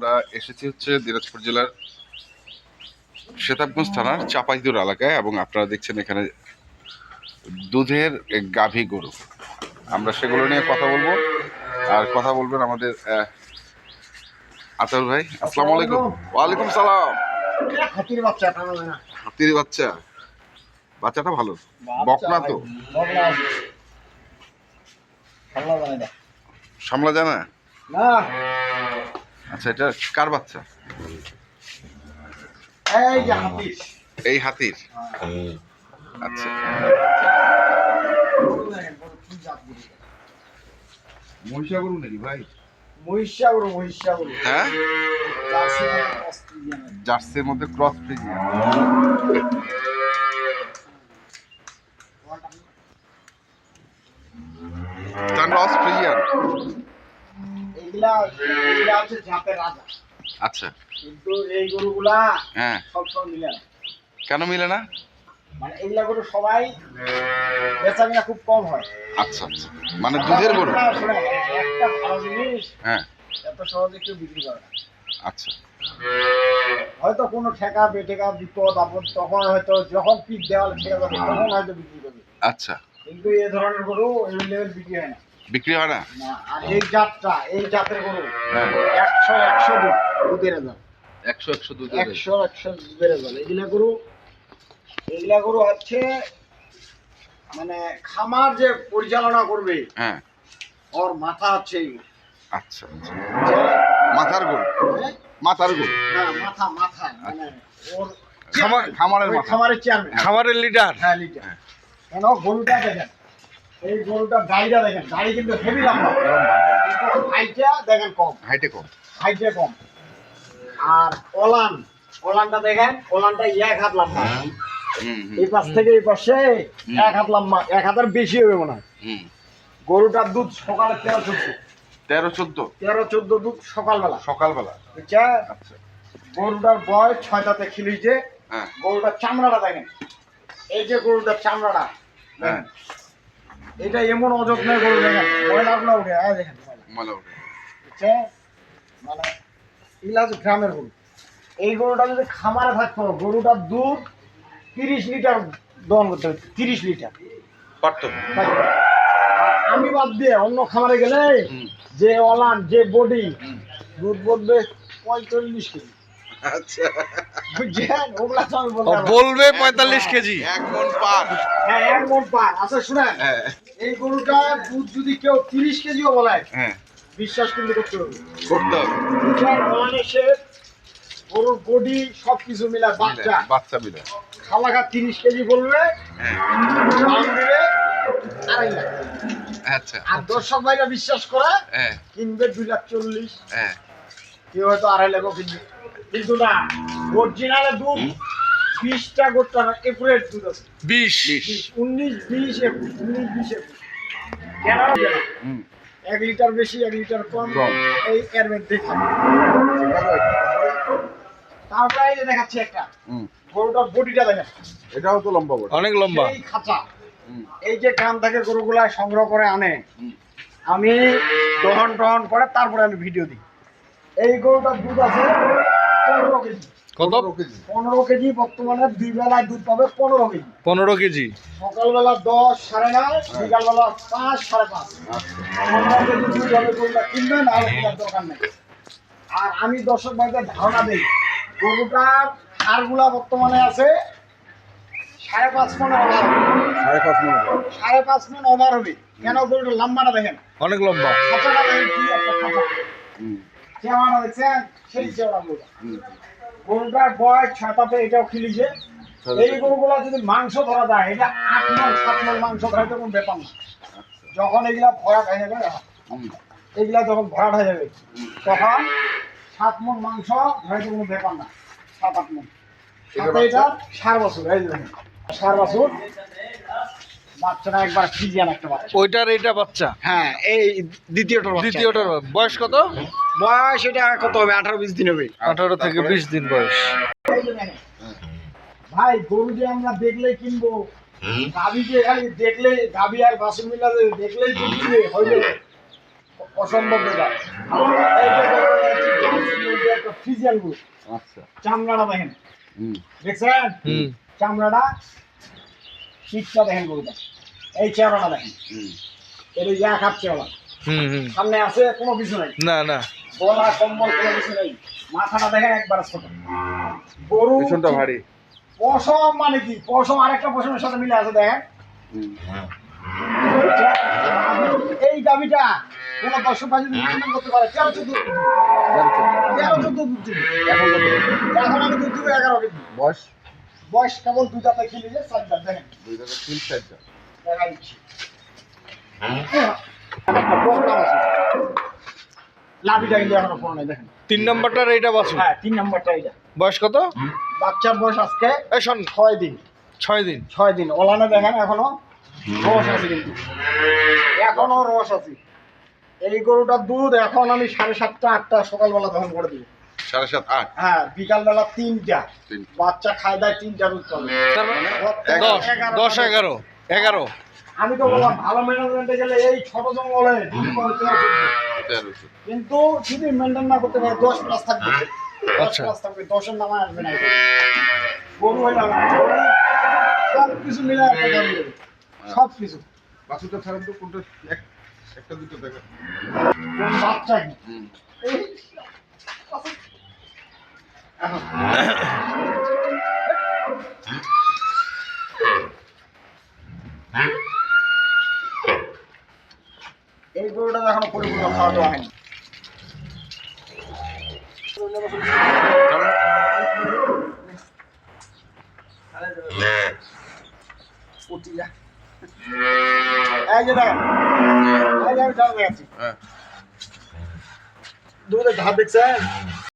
আমরা এসেছি হচ্ছে দিনাজপুর জেলার সেতাবগঞ্জ থানার চাপাইদুর এলাকায়, এবং আপনারা দেখছেন এখানে দুধের গাভী গরু। আমরা সেগুলো নিয়ে কথা বলবো, আর কথা বলবেন আমাদের আতাউর ভাই। আসসালামু আলাইকুম। ওয়ালাইকুম সালাম। হাতির বাচ্চা, হাতির বাচ্চা, বাচ্চাটা ভালো, বকনা তো সামলা যায় না। না, আচ্ছা, এটা কার বাচ্চা? এই যে হাতির। এই হাতির। আচ্ছা, মহিষা গরু নাকি ভাই? মহিষা গরু। হ্যাঁ, জার্সি অস্ট্রেলিয়ান। জার্সির মধ্যে ক্রস ফ্রিজিয়ান। Cross Friesian. এগুলা হচ্ছে জাতের রাজা। আচ্ছা, কিন্তু এই গরুগুলা হ্যাঁ, সবসময় মিলে না। কেন মিলে না? মানে এগুলা গরু সবাই বেচা কিনা খুব কম হয়। আচ্ছা আচ্ছা, মানে দুধের গরু। শোনেন, একটা ভালো জিনিস হ্যাঁ, এত সহজে কেউ বিক্রি করে না। আচ্ছা, হয়তো কোনো ঠেকা বেঠেকা বিপদ আপদ, তখন হয়তো যখন পিক দেওয়াল ঠেকা যাবে তখন হয়তো বিক্রি করবে। আচ্ছা, কিন্তু এই ধরনের গরু এই লেভেল বিক্রি হয় না। বিক্রি হয় না। না, আর এই জাতের গরু হ্যাঁ, 100 দুধের রেজাল্ট। 100 দুধের। 100 দুধের রেজাল্ট। এগুলা গরু হচ্ছে মানে খামার যে পরিচালনা করবে, হ্যাঁ, ওর মাথা হচ্ছে এইগুলো। আচ্ছা আচ্ছা, মাথার গরু। হ্যাঁ? মাথার গরু, হ্যাঁ, মাথা মানে ওর খামারের ওই মাথা। খামারের চেয়ারম্যান, খামারের লিডার। হ্যাঁ লিডার। কেন গরুটা দেখেন, এই গরুটার গাড়িটা দেখেন, গাড়ি কিন্তু হেভি লম্বা, কিন্তু হাইটটা দেখেন কম, হাইটে কম। হাইটটা কম। আর ওলানটা দেখেন, ওলানটা 1 হাত লম্বা। এই পাশ থেকে এই পাশে 1 হাত লম্বা, 1 হাতের বেশি হবে মনে হয়। গরুটার দুধ সকালে 13-14 দুধ সকালবেলা, বুঝছে? আচ্ছা, গরুটার বয়স 6 দাঁতে খিলিছে। হ্যাঁ, গরুটার চামড়াটা দেখেন, এই যে গরুটার চামড়াটা, হ্যাঁ, এটা এমন অযত্নের গরু দেখেন, ময়লাগুলো উঠে, দেখেন ময়লা ওঠে। বুঝছে? মানে এগুলা হচ্ছে গ্রামের গরু। এই গরুটা যদি খামারে থাকতো, গরুটার দুধ 30 লিটার দহন করতে হবে, 30 লিটার। পারতো। আর আমি বাদ দিয়ে অন্য খামারে গেলে যে অলান, যে বডি, দুধ বলবে 45 কেজি। আচ্ছা, বুঝছেন? ওগুলা তো আমি বলতে পারবো না। বলবে 45 কেজি। 1 মণ পার। হ্যাঁ, 1 মণ পার। আচ্ছা শুনেন, হ্যাঁ, এই গরুটার দুধ যদি কেউ 30 কেজিও বলে, হ্যাঁ, বিশ্বাস কিন্তু করতে হবে। করতে হবে। বুঝছেন? অলানের শেপ, গরুর বডি সবকিছু মিলা বাচ্চা মিলে। খাওয়া 30 কেজি বলবে, হ্যাঁ, দাম দিবে 2.5 লাখ। আচ্ছা, আর দর্শক ভাইরা বিশ্বাস করে হ্যাঁ, কিনবে 2,40,000, হ্যাঁ, কেউ হয়তো 2.5 লাখও কিনবে। কিন্তু না, অরিজিনালের দুধ 20টা গোটা একুরেট দুধ আছে। 20 19, 20, 21, 19, 20, 21। কেন হবে না? 1 লিটার বেশি, 1 লিটার কম, কম। এই এর মধ্যে খাবে। তারপরে এই যে দেখাচ্ছি একটা, গরুটার বডিটা দেখেন, এটাও তো লম্বা বড়। অনেক লম্বা। এই খাঁচা, এই যে গ্রাম থেকে গরুগুলা সংগ্রহ করে আনে, আমি দহন করে তারপরে আমি ভিডিও দিই। এই গরুটার দুধ আছে 15 কেজি। কত? 15 কেজি বর্তমানে 2 বেলায় দুধ পাবে 15 কেজি। 15 কেজি। সকালবেলা 10, 9:30, বিকালবেলা 5, 5:30। 15 কেজি দুধ হবে, গরুটা কিনবেন, আর কেনার দরকার নেই। আর আমি দর্শক ভাইদের ধারণা দিই, গরুটার হাড়গুলা বর্তমানে আছে 5.5 মণ ওভার হবে। 5.5 মণ ওভার হবে। কেন? গরুটার লম্বাটা দেখেন, অনেক লম্বা। খাঁচাটা দেখেন, কি একটা খাঁচা, চেওয়াটা দেখছেন, সেই চেওড়া গরুটা। গরুটার বয়স 6 দাঁতে, এটাও খিলিছে। এই গরুগুলা যদি মাংস ধরা যায়, এটা 8 মণ 7 মণ মাংস ধরাইতে কোনো ব্যাপার না। যখন এগুলা ভরাট হয়ে যাবে, এগুলা যখন ভরাট হয়ে যাবে, তখন 7 মণ মাংস ধরাইতে কোনো ব্যাপার না, 7-8 মণ। সাথে এটা 4 বছর, এই যে দেখেন 4 বছর। বাচ্চাটা একবার ফ্রিজিয়ান একটা বাচ্চা। ওইটার এইটা বাচ্চা। হ্যাঁ, এই দ্বিতীয়টার বাচ্চা। দ্বিতীয়টার বয়স কত? বয়স এটা কত হবে? 18-20 দিন হবে। 18 থেকে 20 দিন বয়স। এই যে দেখেন, ভাই গরু যে আমরা দেখলেই কিনবো, গাভী যে খালি দেখলে, গাভী আর বাছুর মিলা দেখলেই কিনবে, হইলে অসম্ভব ব্যাপার। এই যে একটা ফ্রিজিয়ান গরু। আচ্ছা চামড়াটা দেখেন, হুম দেখছেন হুম চামড়াটা, শীতটা দেখেন গরুটা, এই চেহারাটা দেখেন, হুম এর এই এক হাত চেহারা, হুম হুম সামনে আছে কোনো কিছু নাই, না না গলা কম্বল কোনো কিছু নেই, মাথাটা দেখেন একবার ছোট গরু। পিছনটা ভারী পশম মানে কি, পশম আরেকটা পশমের সাথে মিলে আছে দেখেন। হুম এই দাবিটা কোন দর্শক ভাই যদি নির্মাণ করতে পারে 13-14 দুধ দিবে। 13-14 দুধ দিবে। এখন কত এখন আমি দুধ দিব 11 কেজি। বয়স বয়স কেবল 2 দাঁতে খিলিয়ে 4 দাঁত দেখেন, 2 থেকে 3 4 দেখা দিচ্ছি। একটা প্রোগ্রাম আছে, লাভিটা কিন্তু এখনো পড়ে নাই দেখেন। 3 নম্বরটার এইটা বাছুর। হ্যাঁ 3 নম্বরটা এটা। বয়স কত? বাচ্চার বয়স আজকে এই শোন 6 দিন। 6 দিন। 6 দিন ওলানে দেখেন এখনো রস আছে, কিন্তু এখনো রস আছে। এই গরুটার দুধ এখন আমি 7:30 8টা সকালবেলা দহন করে দিই। 7.5 8 হ্যাঁ বিকালবেলা 3টা, তিনটা। বাচ্চা খায় দেয় 3টা দুধ পাবে। তার মানে 10, 10 11 11 আমি তো বললাম ভালো ম্যানেজমেন্টে গেলে এই ছোট জঙ্গলে দুধ পাবে 13 কিন্তু যদি মেনটেন না করতে পারে 10 প্লাস থাকবে, 10 আচ্ছা। প্লাস থাকবে, 10-এর নামে আসবে না। গরু হইলাম সব কিছু মিলে একটা দাম দেবে, সব কিছু। বাছুরটা ছাড়েন তো কোনটা একটা দুটো দেখা কোন বাচ্চা কি হুম এই এখন এই গরুটা এখনো পরিপূর্ণ খাওয়া দাওয়া হয়নি। উঠিয়া। এই যে দেখেন, এই যে আমি চাল দেখাচ্ছি, হ্যাঁ দুধের ধাপ দেখছেন,